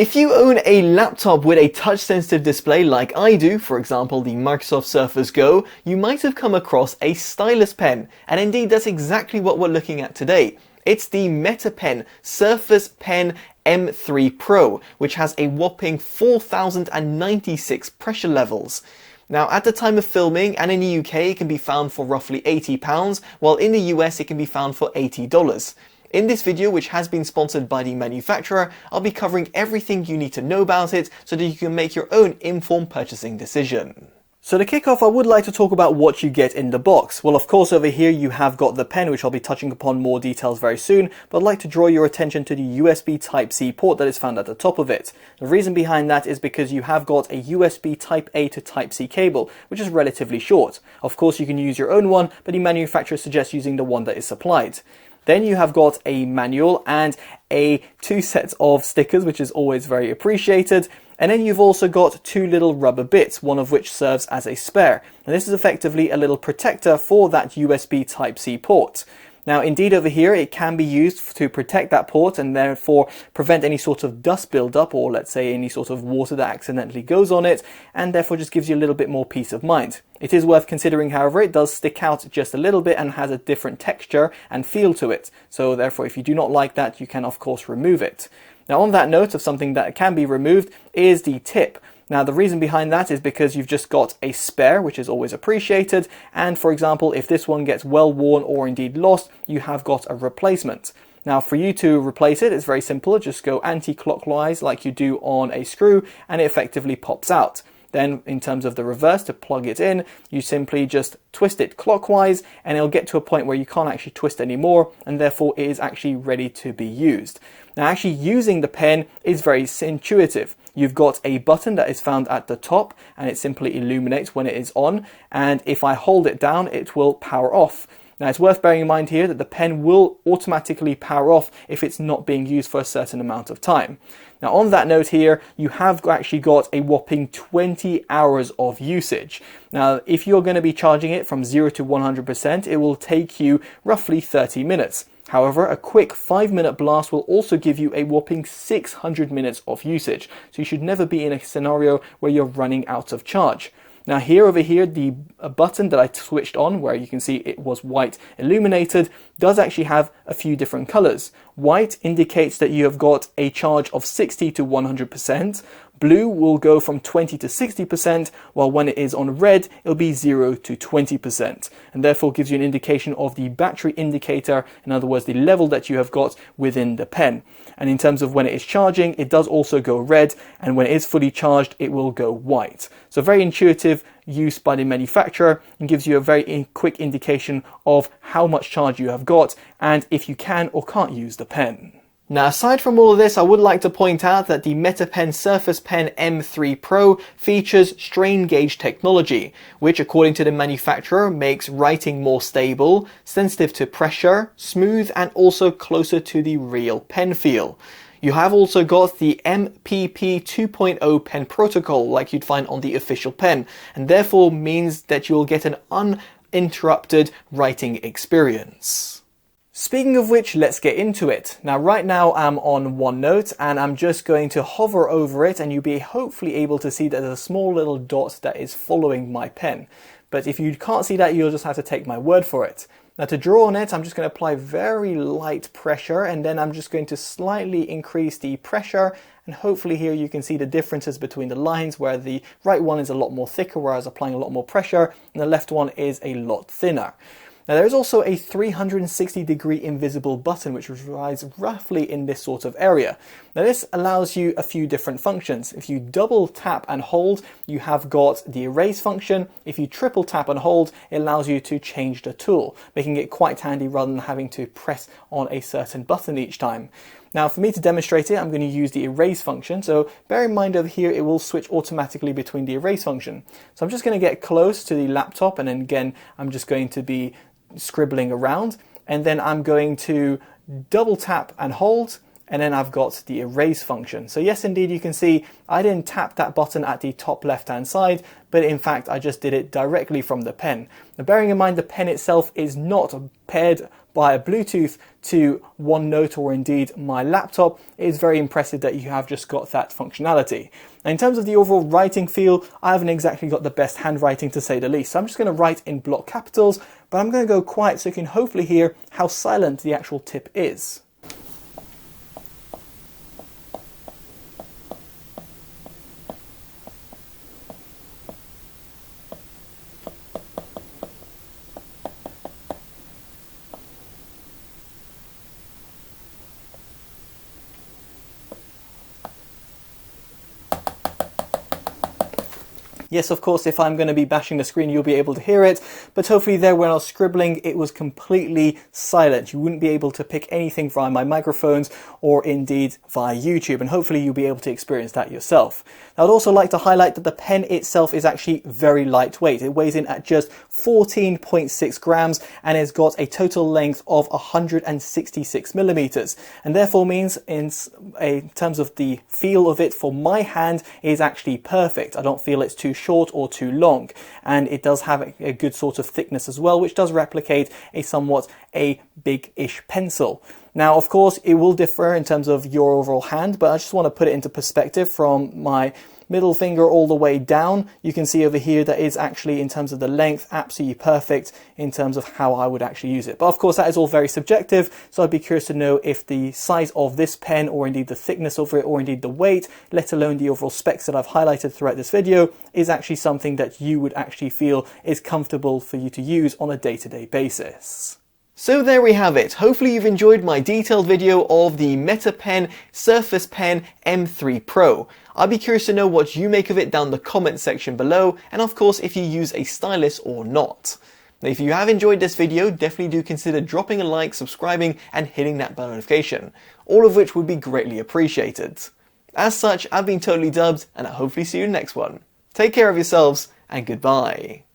If you own a laptop with a touch-sensitive display like I do, for example the Microsoft Surface Go, you might have come across a stylus pen, and indeed that's exactly what we're looking at today. It's the Metapen M3 Pro, which has a whopping 4,096 pressure levels. Now, at the time of filming, and in the UK, it can be found for roughly £80, while in the US it can be found for $80. In this video, which has been sponsored by the manufacturer, I'll be covering everything you need to know about it so that you can make your own informed purchasing decision. So to kick off, I would like to talk about what you get in the box. Well, of course, over here you have got the pen, which I'll be touching upon more details very soon, but I'd like to draw your attention to the USB Type-C port that is found at the top of it. The reason behind that is because you have got a USB Type-A to Type-C cable, which is relatively short. Of course, you can use your own one, but the manufacturer suggests using the one that is supplied. Then you have got a manual and two sets of stickers, which is always very appreciated. And then you've also got two little rubber bits, one of which serves as a spare. And this is effectively a little protector for that USB Type-C port. Now, indeed, over here, it can be used to protect that port and therefore prevent any sort of dust buildup or, let's say, any sort of water that accidentally goes on it, and therefore just gives you a little bit more peace of mind. It is worth considering, however, it does stick out just a little bit and has a different texture and feel to it. So therefore, if you do not like that, you can, of course, remove it. Now, on that note of something that can be removed is the tip. Now, the reason behind that is because you've just got a spare, which is always appreciated. And for example, if this one gets well worn or indeed lost, you have got a replacement. Now, for you to replace it, it's very simple. Just go anti-clockwise like you do on a screw, and it effectively pops out. Then in terms of the reverse, to plug it in, you simply just twist it clockwise and it'll get to a point where you can't actually twist anymore, and therefore it is actually ready to be used. Now, actually using the pen is very intuitive. You've got a button that is found at the top and it simply illuminates when it is on, and if I hold it down, it will power off. Now, it's worth bearing in mind here that the pen will automatically power off if it's not being used for a certain amount of time. Now, on that note here, you have actually got a whopping 20 hours of usage. Now, if you're going to be charging it from 0 to 100%, it will take you roughly 30 minutes. However, a quick 5-minute blast will also give you a whopping 600 minutes of usage. So you should never be in a scenario where you're running out of charge. Now over here, the button that I switched on, where you can see it was white illuminated, does actually have a few different colors. White indicates that you have got a charge of 60 to 100%. Blue will go from 20 to 60%, while when it is on red, it'll be 0 to 20%. And therefore gives you an indication of the battery indicator, in other words, the level that you have got within the pen. And in terms of when it is charging, it does also go red, and when it is fully charged, it will go white. So very intuitive use by the manufacturer, and gives you a very quick indication of how much charge you have got and if you can or can't use the pen. Now, aside from all of this, I would like to point out that the Metapen M3 Pro features strain gauge technology, which according to the manufacturer makes writing more stable, sensitive to pressure, smooth, and also closer to the real pen feel. You have also got the MPP 2.0 pen protocol like you'd find on the official pen, and therefore means that you'll get an uninterrupted writing experience. Speaking of which, let's get into it. Now, right now I'm on OneNote and I'm just going to hover over it, and you'll be hopefully able to see that there's a small little dot that is following my pen. But if you can't see that, you'll just have to take my word for it. Now, to draw on it, I'm just going to apply very light pressure, and then I'm just going to slightly increase the pressure, and hopefully here you can see the differences between the lines, where the right one is a lot more thicker, whereas applying a lot more pressure, and the left one is a lot thinner. Now, there is also a 360-degree invisible button which resides roughly in this sort of area. Now, this allows you a few different functions. If you double tap and hold, you have got the erase function. If you triple tap and hold, it allows you to change the tool, making it quite handy rather than having to press on a certain button each time. Now, for me to demonstrate it, I'm going to use the erase function. So bear in mind over here, it will switch automatically between the erase function. So I'm just going to get close to the laptop, and then again, I'm just going to be scribbling around, and then I'm going to double tap and hold, and then I've got the erase function. So yes, indeed, you can see I didn't tap that button at the top left hand side, but in fact I just did it directly from the pen. Now, bearing in mind the pen itself is not paired via Bluetooth to OneNote or indeed my laptop, it is very impressive that you have just got that functionality. Now, in terms of the overall writing feel, I haven't exactly got the best handwriting to say the least. So I'm just going to write in block capitals, but I'm going to go quiet so you can hopefully hear how silent the actual tip is. Yes, of course, if I'm going to be bashing the screen, you'll be able to hear it, but hopefully there when I was scribbling, it was completely silent. You wouldn't be able to pick anything via my microphones or indeed via YouTube, and hopefully you'll be able to experience that yourself. Now, I'd also like to highlight that the pen itself is actually very lightweight. It weighs in at just 14.6 grams and has got a total length of 166 millimeters, and therefore means in terms of the feel of it for my hand is actually perfect. I don't feel it's too short or too long, and it does have a good sort of thickness as well, which does replicate a big-ish pencil. Now, of course, it will differ in terms of your overall hand, but I just want to put it into perspective from my middle finger all the way down. You can see over here that is actually, in terms of the length, absolutely perfect in terms of how I would actually use it. But of course, that is all very subjective, so I'd be curious to know if the size of this pen, or indeed the thickness of it, or indeed the weight, let alone the overall specs that I've highlighted throughout this video, is actually something that you would actually feel is comfortable for you to use on a day-to-day basis. So there we have it. Hopefully you've enjoyed my detailed video of the Metapen Surface Pen M3 Pro. I'd be curious to know what you make of it down the comment section below, and of course if you use a stylus or not. Now, if you have enjoyed this video, definitely do consider dropping a like, subscribing and hitting that bell notification, all of which would be greatly appreciated. As such, I've been Totally Dubbed, and I'll hopefully see you in the next one. Take care of yourselves and goodbye.